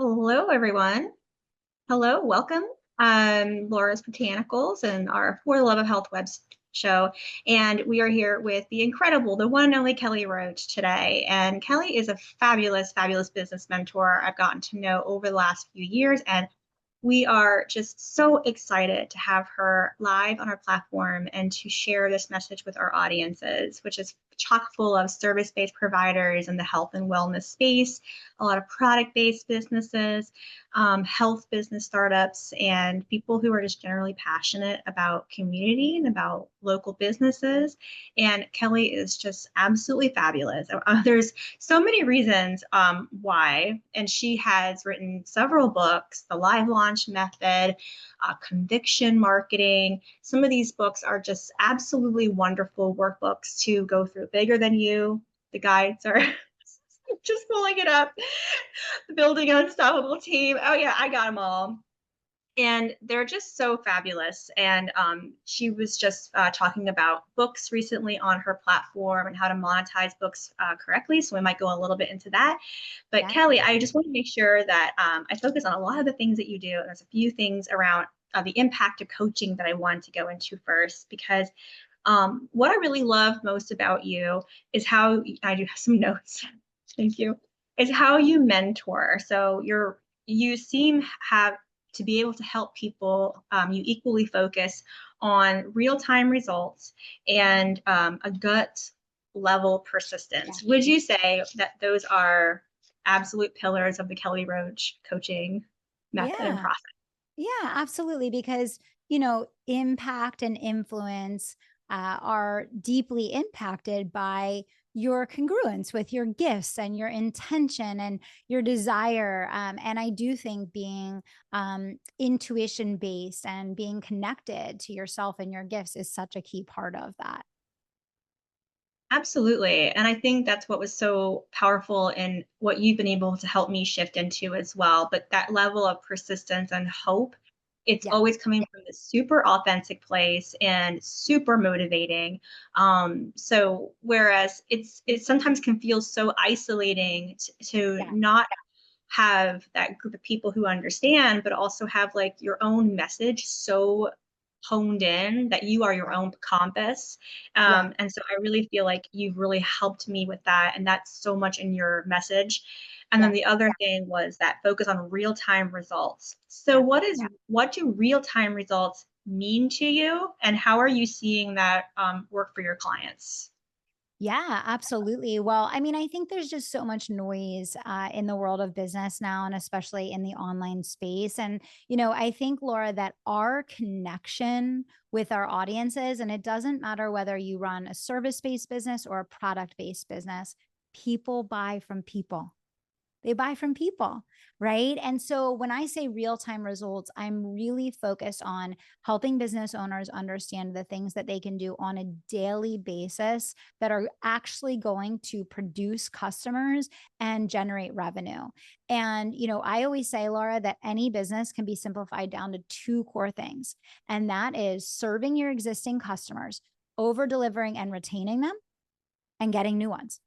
Hello, everyone. Hello, welcome. Laura's Botanicals and our For the Love of Health web show. And we are here with the incredible, the one and only Kelly Roach today. And Kelly is a fabulous, fabulous business mentor I've gotten to know over the last few years. And we are just so excited to have her live on our platform and to share this message with our audiences, which is chock full of service-based providers in the health and wellness space, a lot of product-based businesses, health business startups, and people who are just generally passionate about community and about local businesses. And Kelly is just absolutely fabulous. There's so many reasons why, and she has written several books, The Live Launch Method, Conviction Marketing. Some of these books are just absolutely wonderful workbooks to go through. Bigger Than You, the guides are just pulling it up. Building an Unstoppable Team. Oh yeah, I got them all. And they're just so fabulous. And she was just talking about books recently on her platform and how to monetize books correctly. So we might go a little bit into that. But Yeah. Kelly, I just want to make sure that I focus on a lot of the things that you do. And there's a few things around the impact of coaching that I wanted to go into first, because what I really love most about you is how I do have some notes. Thank you. Is how you mentor. So you seem have to be able to help people. You equally focus on real-time results and a gut level Yeah. persistence. Would you say that those are absolute pillars of the Kelly Roach coaching method and Yeah. process? Yeah, absolutely. Because, impact and influence are deeply impacted by your congruence with your gifts and your intention and your desire. And I do think being intuition based and being connected to yourself and your gifts is such a key part of that. Absolutely. And I think that's what was so powerful in what you've been able to help me shift into as well. But that level of persistence and hope, it's Yeah. always coming from this super authentic place and super motivating. So whereas it sometimes can feel so isolating to Yeah. not have that group of people who understand, but also have like your own message so honed in that you are your own compass. Yeah. And so I really feel like you've really helped me with that. And that's so much in your message. And then Yeah. the other thing was that focus on real time results. So Yeah. what do real time results mean to you? And how are you seeing that work for your clients? Yeah, absolutely. Well, I mean, I think there's just so much noise in the world of business now, and especially in the online space. And, I think, Laura, that our connection with our audiences, and it doesn't matter whether you run a service based business or a product based business, people buy from people. They buy from people, right? And so when I say real time results, I'm really focused on helping business owners understand the things that they can do on a daily basis that are actually going to produce customers and generate revenue. And, I always say, Laura, that any business can be simplified down to two core things. And that is serving your existing customers, over delivering and retaining them, and getting new ones.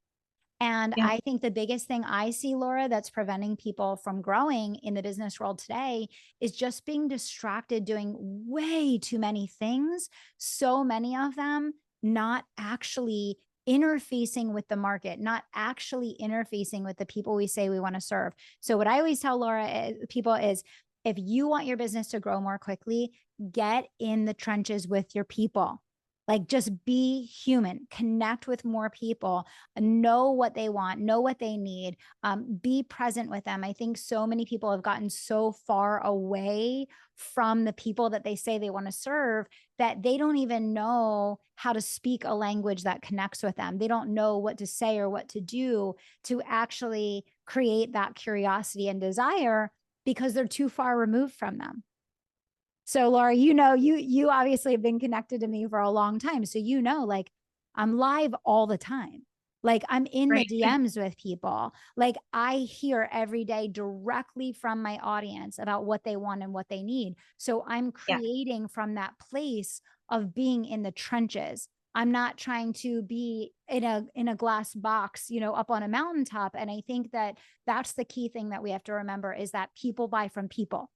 And Yeah. I think the biggest thing I see, Laura, that's preventing people from growing in the business world today is just being distracted doing way too many things, so many of them not actually interfacing with the market, not actually interfacing with the people we say we want to serve. So, what I always tell Laura, people is if you want your business to grow more quickly, get in the trenches with your people. Like, just be human, connect with more people, know what they want, know what they need, be present with them. I think so many people have gotten so far away from the people that they say they want to serve that they don't even know how to speak a language that connects with them. They don't know what to say or what to do to actually create that curiosity and desire because they're too far removed from them. So Laura, you obviously have been connected to me for a long time. So like I'm live all the time. Like I'm in the Great. DMs with people. Like I hear every day directly from my audience about what they want and what they need. So I'm Yeah. creating from that place of being in the trenches. I'm not trying to be in a glass box, up on a mountaintop. And I think that that's the key thing that we have to remember, is that people buy from people.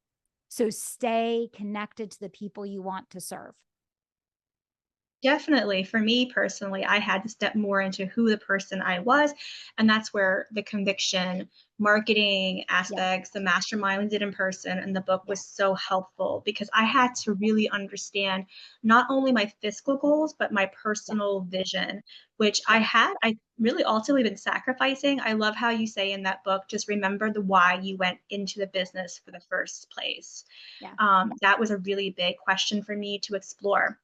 So stay connected to the people you want to serve. Definitely. For me personally, I had to step more into who the person I was. And that's where the conviction, marketing Yeah. aspects, the mastermind we did in person, and the book Yeah. was so helpful because I had to really understand not only my fiscal goals, but my Yeah. personal vision, which Yeah. I really ultimately been sacrificing. I love how you say in that book, just remember the why you went into the business for the first place. Yeah. That was a really big question for me to explore.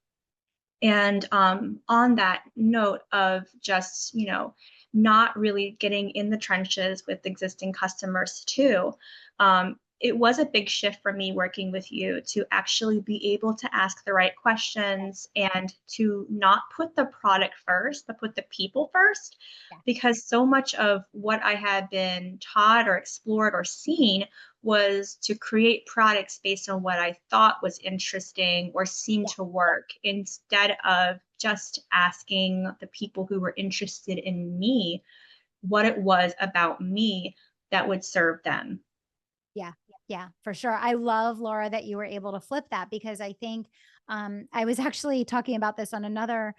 And on that note of just, not really getting in the trenches with existing customers too, it was a big shift for me working with you to actually be able to ask the right questions and to not put the product first, but put the people first. Yeah. Because so much of what I had been taught or explored or seen was to create products based on what I thought was interesting or seemed Yeah. to work instead of just asking the people who were interested in me what it was about me that would serve them. Yeah. Yeah, for sure. I love, Laura, that you were able to flip that, because I think I was actually talking about this on another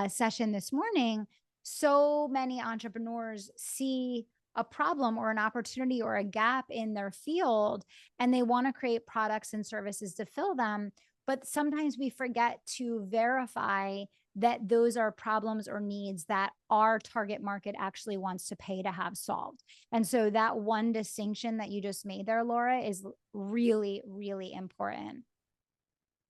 session this morning. So many entrepreneurs see a problem or an opportunity or a gap in their field, and they want to create products and services to fill them. But sometimes we forget to verify that those are problems or needs that our target market actually wants to pay to have solved. And so that one distinction that you just made there, Laura, is really, really important.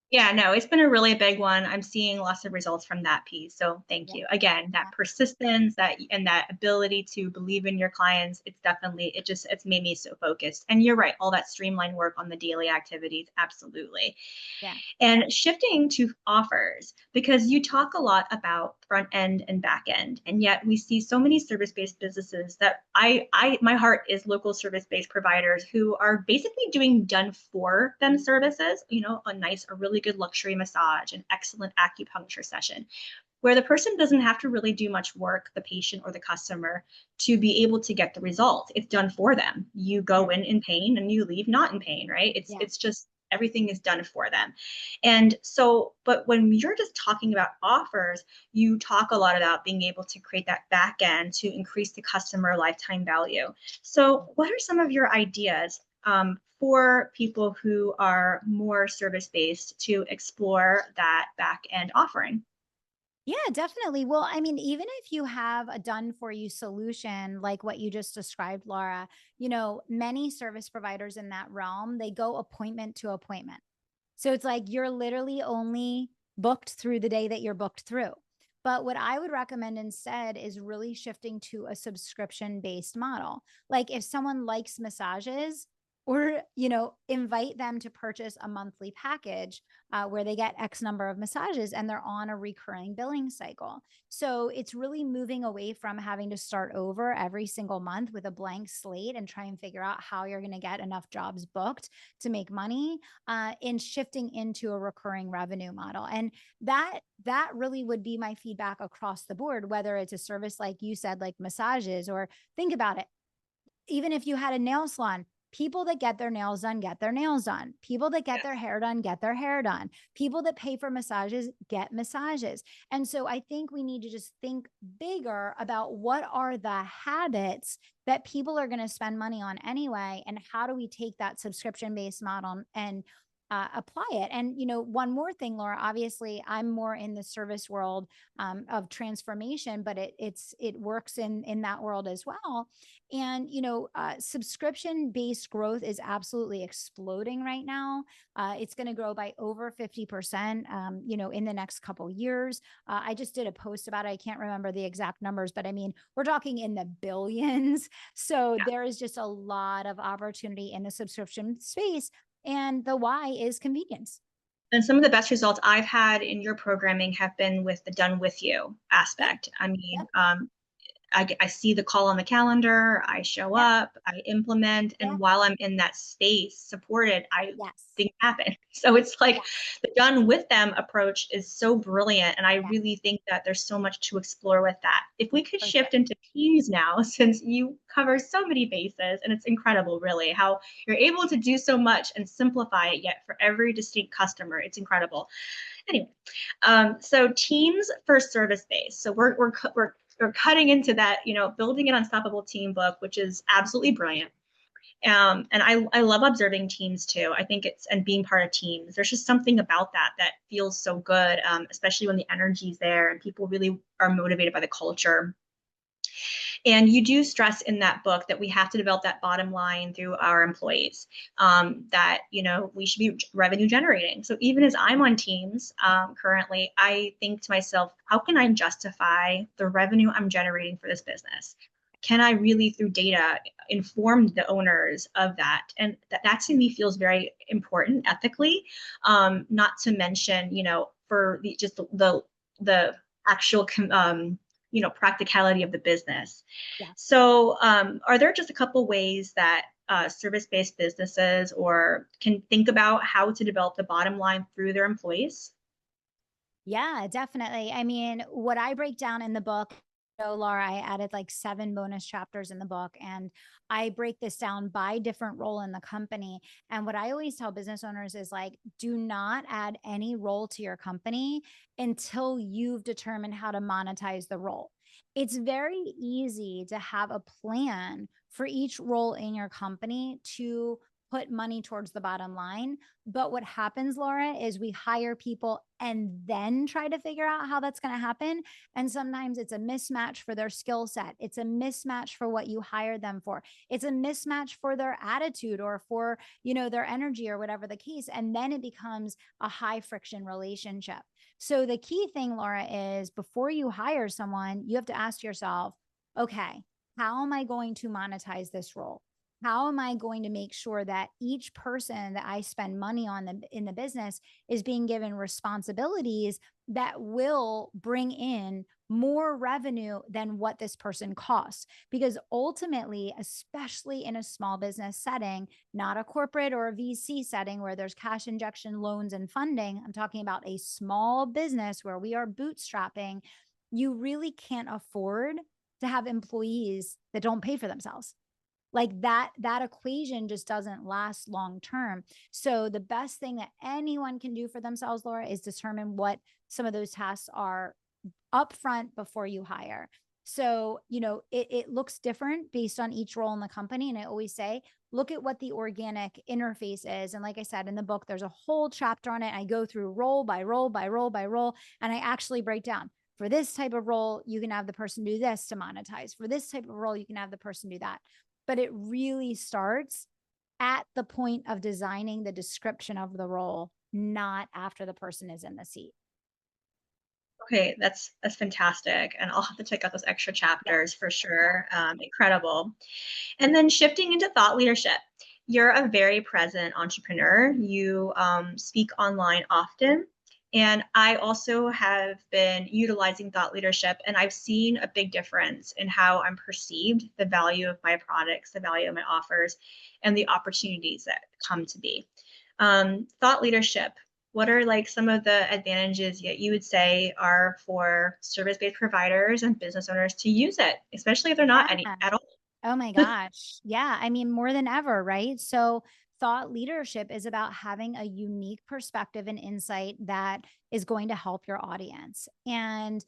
Yeah, no, it's been a really big one. I'm seeing lots of results from that piece. So thank Yeah. you. Again, that Yeah. persistence, that and that ability to believe in your clients, it's made me so focused. And you're right, all that streamlined work on the daily activities, absolutely. Yeah. And shifting to offers, because you talk a lot about front end and back end, and yet we see so many service-based businesses that my heart is local service-based providers who are basically doing done for them services, a really good luxury massage, an excellent acupuncture session, where the person doesn't have to really do much work, the patient or the customer, to be able to get the result. It's done for them. You Yeah. go in pain and you leave not in pain, right? It's Yeah. it's just everything is done for them. And so, but when you're just talking about offers, you talk a lot about being able to create that back end to increase the customer lifetime value. So, what are some of your ideas for people who are more service based to explore that back end offering? Yeah, definitely. Well, I mean, even if you have a done for you solution like what you just described, Laura, many service providers in that realm, they go appointment to appointment. So it's like you're literally only booked through the day that you're booked through. But what I would recommend instead is really shifting to a subscription based model. Like if someone likes massages, or invite them to purchase a monthly package where they get X number of massages and they're on a recurring billing cycle. So it's really moving away from having to start over every single month with a blank slate and try and figure out how you're going to get enough jobs booked to make money, in shifting into a recurring revenue model. And that really would be my feedback across the board, whether it's a service like you said, like massages, or think about it, even if you had a nail salon, people that get their nails done get their nails done. People that get their hair done get their hair done. People that pay for massages get massages. And so I think we need to just think bigger about what are the habits that people are going to spend money on anyway, and how do we take that subscription based model and apply it. And one more thing, Laura, obviously I'm more in the service world of transformation, but it works in that world as well. And subscription based growth is absolutely exploding right now. It's going to grow by over 50%, in the next couple years. I just did a post about it. I can't remember the exact numbers, but I mean, we're talking in the billions. So there is just a lot of opportunity in the subscription space. And the why is convenience. And some of the best results I've had in your programming have been with the done with you Yep. aspect. I Yep. mean, I see the call on the calendar, I show Yep. up, I implement, Yeah. and while I'm in that space supported, I Yes. think happen. So it's like Yes. the done with them approach is so brilliant. And I Yeah. really think that there's so much to explore with that. If we could For sure. shift into teams now, since you cover so many bases, and it's incredible, really, how you're able to do so much and simplify it yet for every distinct customer. It's incredible. Anyway, so teams for service base. So we're cutting into that, building an unstoppable team book, which is absolutely brilliant. And I love observing teams too. I think and being part of teams. There's just something about that feels so good, especially when the energy's there and people really are motivated by the culture. And you do stress in that book that we have to develop that bottom line through our employees, that, we should be revenue generating. So even as I'm on teams currently, I think to myself, how can I justify the revenue I'm generating for this business? Can I really, through data, inform the owners of that? And that to me feels very important ethically, not to mention, for just the actual practicality of the business. Yeah. So, are there just a couple ways that service-based businesses or can think about how to develop the bottom line through their employees? Yeah, definitely. I mean, what I break down in the book, so Laura, I added like 7 bonus chapters in the book, and I break this down by different role in the company. And what I always tell business owners is like, do not add any role to your company until you've determined how to monetize the role. It's very easy to have a plan for each role in your company to put money towards the bottom line. But what happens, Laura, is we hire people and then try to figure out how that's going to happen. And sometimes it's a mismatch for their skill set. It's a mismatch for what you hired them for. It's a mismatch for their attitude or for, their energy or whatever the case. And then it becomes a high friction relationship. So the key thing, Laura, is before you hire someone, you have to ask yourself, okay, how am I going to monetize this role? How am I going to make sure that each person that I spend money on in the business is being given responsibilities that will bring in more revenue than what this person costs? Because ultimately, especially in a small business setting, not a corporate or a VC setting where there's cash injection, loans, and funding, I'm talking about a small business where we are bootstrapping. You really can't afford to have employees that don't pay for themselves. Like that equation just doesn't last long term. So the best thing that anyone can do for themselves, Laura, is determine what some of those tasks are upfront before you hire. So, it looks different based on each role in the company. And I always say, look at what the organic interface is. And like I said, in the book, there's a whole chapter on it. I go through role by role by role by role, and I actually break down for this type of role, you can have the person do this to monetize. For this type of role, you can have the person do that. But it really starts at the point of designing the description of the role, not after the person is in the seat. Okay, that's fantastic, and I'll have to check out those extra Yeah. chapters for Yeah. sure. Incredible. And then shifting into thought leadership. You're a very present entrepreneur. You speak online often. And I also have been utilizing thought leadership, and I've seen a big difference in how I'm perceived, the value of my products, the value of my offers, and the opportunities that come to be. Thought leadership. What are like some of the advantages that you would say are for service-based providers and business owners to use it, especially if they're not any Yeah. at all? Oh my gosh. Yeah. I mean, more than ever, right? So, thought leadership is about having a unique perspective and insight that is going to help your audience. And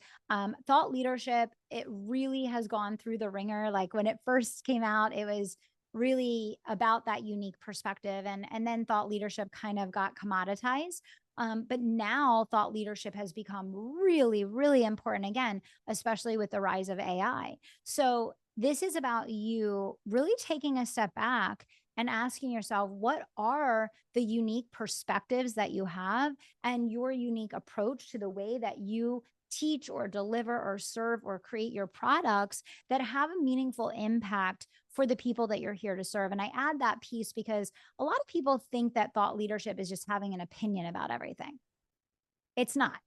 thought leadership, it really has gone through the ringer. Like when it first came out, it was really about that unique perspective. And then thought leadership kind of got commoditized. But now thought leadership has become really, really important again, especially with the rise of AI. So this is about you really taking a step back and asking yourself, what are the unique perspectives that you have and your unique approach to the way that you teach or deliver or serve or create your products that have a meaningful impact for the people that you're here to serve. And I add that piece because a lot of people think that thought leadership is just having an opinion about everything. It's not.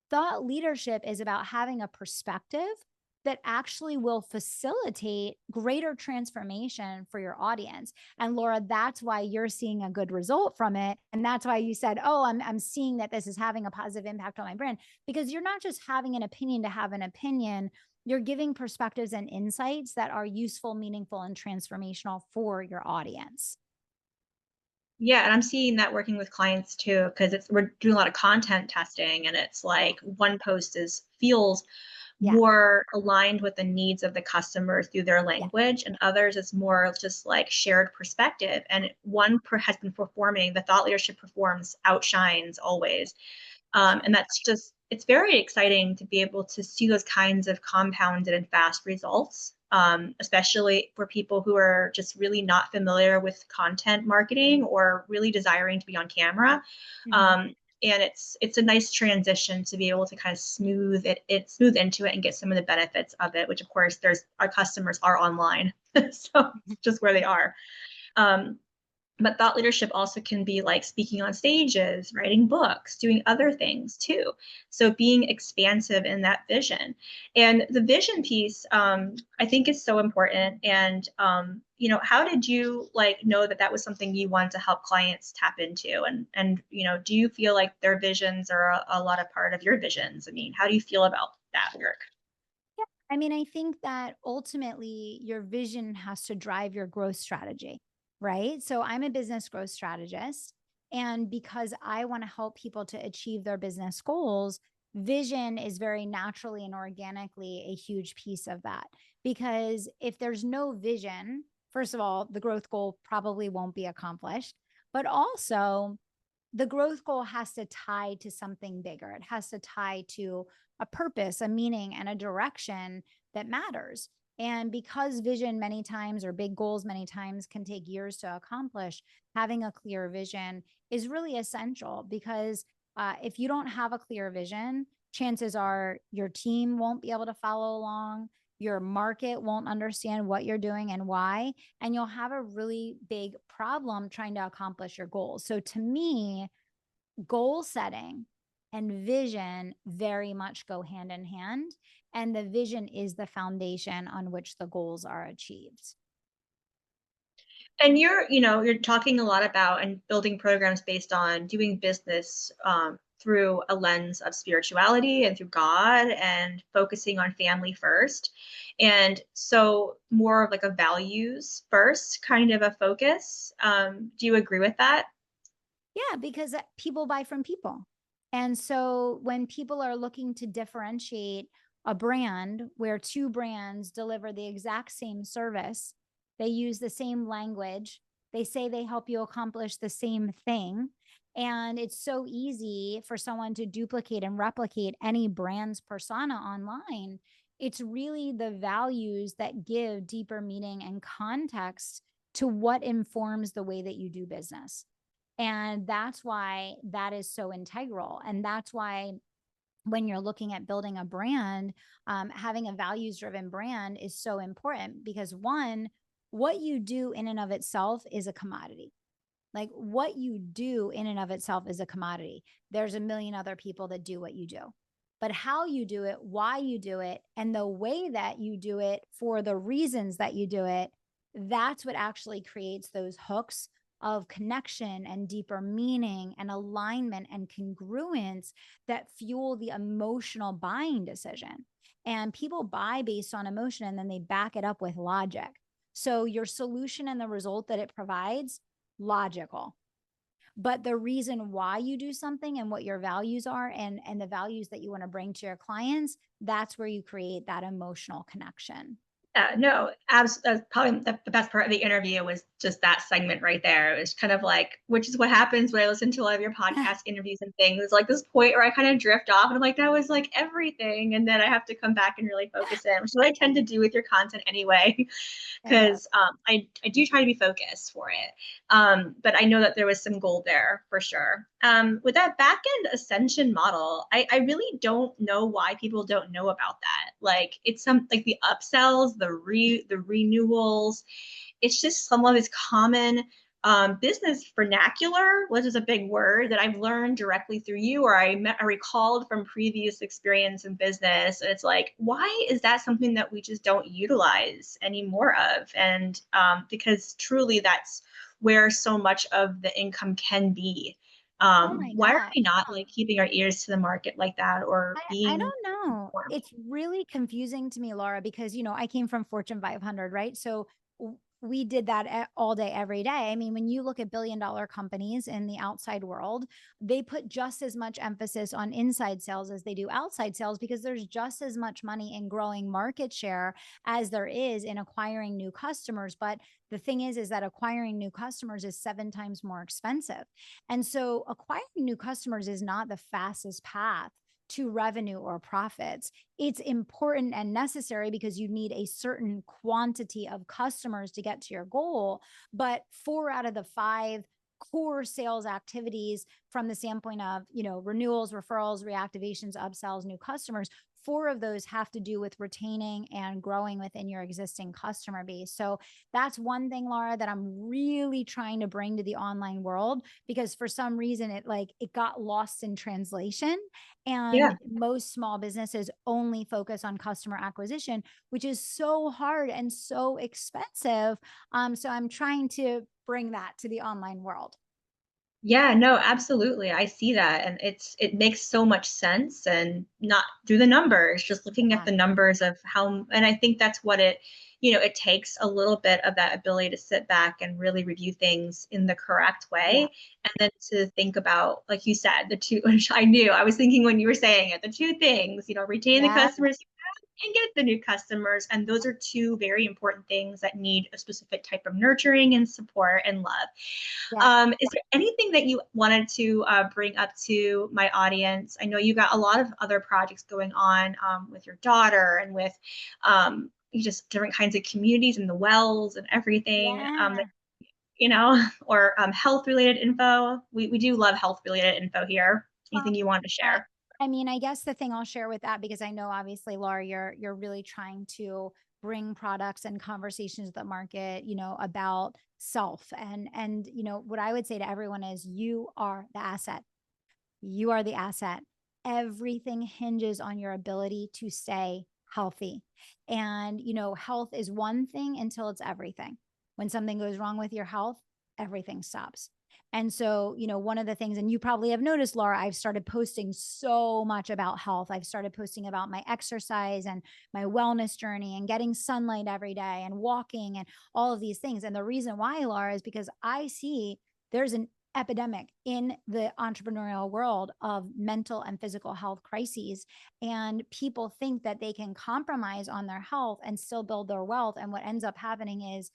Thought leadership is about having a perspective that actually will facilitate greater transformation for your audience. And Laura, that's why you're seeing a good result from it. And that's why you said, oh, I'm seeing that this is having a positive impact on my brand, because you're not just having an opinion to have an opinion. You're giving perspectives and insights that are useful, meaningful, and transformational for your audience. Yeah, and I'm seeing that working with clients too, because it's we're doing a lot of content testing, and it's like one post is feels Yeah. more aligned with the needs of the customer through their Yeah. language, and others is more just like shared perspective. And one has been performing, the thought leadership performs, outshines always. For sure. And that's just, it's very exciting to be able to see those kinds of compounded and fast results, especially for people who are just really not familiar with content marketing or really desiring to be on camera. Mm-hmm. And it's a nice transition to be able to kind of smooth into it and get some of the benefits of it, which of course there's our customers are online. So it's just where they are. Um, but thought leadership also can be like speaking on stages, writing books, doing other things too. So being expansive in that vision. And the vision piece, I think is so important. And, how did you like know that that was something you wanted to help clients tap into? And do you feel like their visions are a lot of part of your visions? I mean, how do you feel about that work? Yeah. I mean, I think that ultimately your vision has to drive your growth strategy, right? So I'm a business growth strategist. And because I want to help people to achieve their business goals, vision is very naturally and organically a huge piece of that. Because if there's no vision, first of all, the growth goal probably won't be accomplished. But also, the growth goal has to tie to something bigger. It has to tie to a purpose, a meaning, and a direction that matters. And because vision many times, or big goals many times, can take years to accomplish, having a clear vision is really essential. Because if you don't have a clear vision, chances are your team won't be able to follow along. Your market won't understand what you're doing and why, and you'll have a really big problem trying to accomplish your goals. So to me, goal setting and vision very much go hand in hand, and the vision is the foundation on which the goals are achieved. And you're talking a lot about and building programs based on doing business through a lens of spirituality and through God and focusing on family first. And so more of like a values first kind of a focus. Do you agree with that? Yeah, because people buy from people. And so when people are looking to differentiate a brand where two brands deliver the exact same service, they use the same language, they say they help you accomplish the same thing. And it's so easy for someone to duplicate and replicate any brand's persona online. It's really the values that give deeper meaning and context to what informs the way that you do business. And that's why that is so integral. And that's why when you're looking at building a brand, having a values driven brand is so important, because one, what you do in and of itself is a commodity. Like what you do in and of itself is a commodity. There's a million other people that do what you do. But how you do it, why you do it, and the way that you do it for the reasons that you do it, that's what actually creates those hooks of connection and deeper meaning and alignment and congruence that fuel the emotional buying decision. And people buy based on emotion and then they back it up with logic. So your solution and the result that it provides, logical. But the reason why you do something and what your values are, and the values that you want to bring to your clients, that's where you create that emotional connection. Yeah, no, probably the best part of the interview was just that segment right there. It was kind of like, which is what happens when I listen to a lot of your podcast interviews and things. It's like this point where I kind of drift off and I'm like, that was like everything. And then I have to come back and really focus in, which is what I tend to do with your content anyway, Yeah. because I do try to be focused for it. But I know that there was some gold there for sure. With that backend ascension model, I really don't know why people don't know about that. Like it's some like the upsells, the renewals. It's just some of it's common business vernacular, which is a big word that I've learned directly through you, or I recalled from previous experience in business. It's like, why is that something that we just don't utilize any more of? And because truly that's where so much of the income can be. Oh my Why are gosh. we not like keeping our ears to the market like that, or I being don't know. informed? It's really confusing to me, Laura, because I came from Fortune 500, right? So we did that all day, every day. I mean, when you look at billion-dollar companies in the outside world, they put just as much emphasis on inside sales as they do outside sales because there's just as much money in growing market share as there is in acquiring new customers. But the thing is that acquiring new customers is 7 times more expensive. And so acquiring new customers is not the fastest path to revenue or profits. It's important and necessary because you need a certain quantity of customers to get to your goal. But 4 out of the 5 core sales activities from the standpoint of, renewals, referrals, reactivations, upsells, new customers, 4 of those have to do with retaining and growing within your existing customer base. So that's one thing, Laura, that I'm really trying to bring to the online world because for some reason it got lost in translation. And Yeah. most small businesses only focus on customer acquisition, which is so hard and so expensive. So I'm trying to bring that to the online world. Yeah, no, absolutely. I see that. And it makes so much sense, and not through the numbers, just looking at Yeah. the numbers of how, and I think that's what it takes a little bit of that ability to sit back and really review things in the correct Yeah. way. And then to think about, like you said, the two, which I knew I was thinking when you were saying it, the two things, retain the Yeah. customers you have and get the new customers. And those are two very important things that need a specific type of nurturing and support and love. Yeah. Is there anything that you wanted to bring up to my audience? I know you got a lot of other projects going on with your daughter and with you just different kinds of communities and the wells and everything Yeah. or health related info. We do love health related info here. Well, Anything you want to I share? I mean, I guess the thing I'll share with that, because I know obviously, Laura, you're really trying to bring products and conversations to the market, about self. And what I would say to everyone is you are the asset. You are the asset. Everything hinges on your ability to stay healthy. And, health is one thing until it's everything. When something goes wrong with your health, everything stops. And so, one of the things, and you probably have noticed, Laura, I've started posting so much about health. I've started posting about my exercise and my wellness journey and getting sunlight every day and walking and all of these things. And the reason why, Laura, is because I see there's an epidemic in the entrepreneurial world of mental and physical health crises, and people think that they can compromise on their health and still build their wealth. And what ends up happening is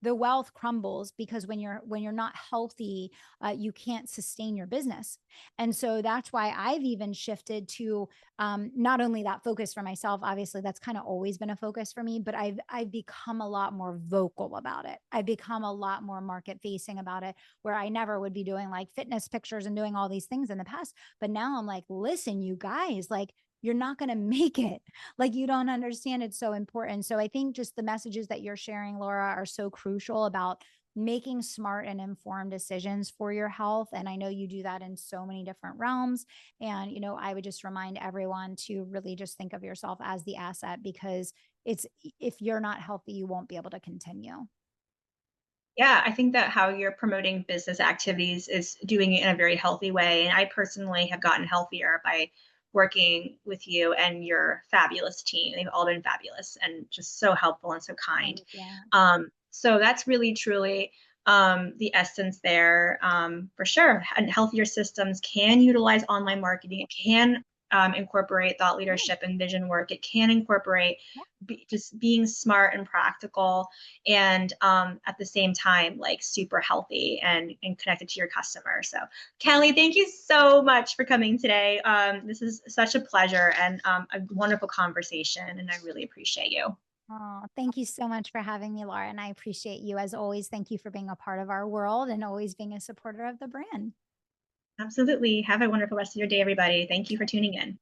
the wealth crumbles because when you're not healthy, you can't sustain your business. And so that's why I've even shifted to not only that focus for myself. Obviously that's kind of always been a focus for me, but I've become a lot more vocal about it. I've become a lot more market facing about it, where I never would be doing like fitness pictures and doing all these things in the past, but now I'm like, listen, you guys, like, you're not going to make it. Like, you don't understand, it's so important. So I think just the messages that you're sharing, Laura, are so crucial about making smart and informed decisions for your health. And I know you do that in so many different realms. And, I would just remind everyone to really just think of yourself as the asset, because it's, if you're not healthy, you won't be able to continue. Yeah, I think that how you're promoting business activities is doing it in a very healthy way. And I personally have gotten healthier by working with you and your fabulous team. They've all been fabulous and just so helpful and so kind. Thank you. So that's really, truly the essence there, for sure. And healthier systems can utilize online marketing. It can incorporate thought Yeah. leadership and vision work. It can incorporate Yeah. just being smart and practical, and at the same time, like super healthy and connected to your customer. So, Kelly, thank you so much for coming today. This is such a pleasure and a wonderful conversation, and I really appreciate you. Oh, thank you so much for having me, Laura. And I appreciate you as always. Thank you for being a part of our world and always being a supporter of the brand. Absolutely. Have a wonderful rest of your day, everybody. Thank you for tuning in.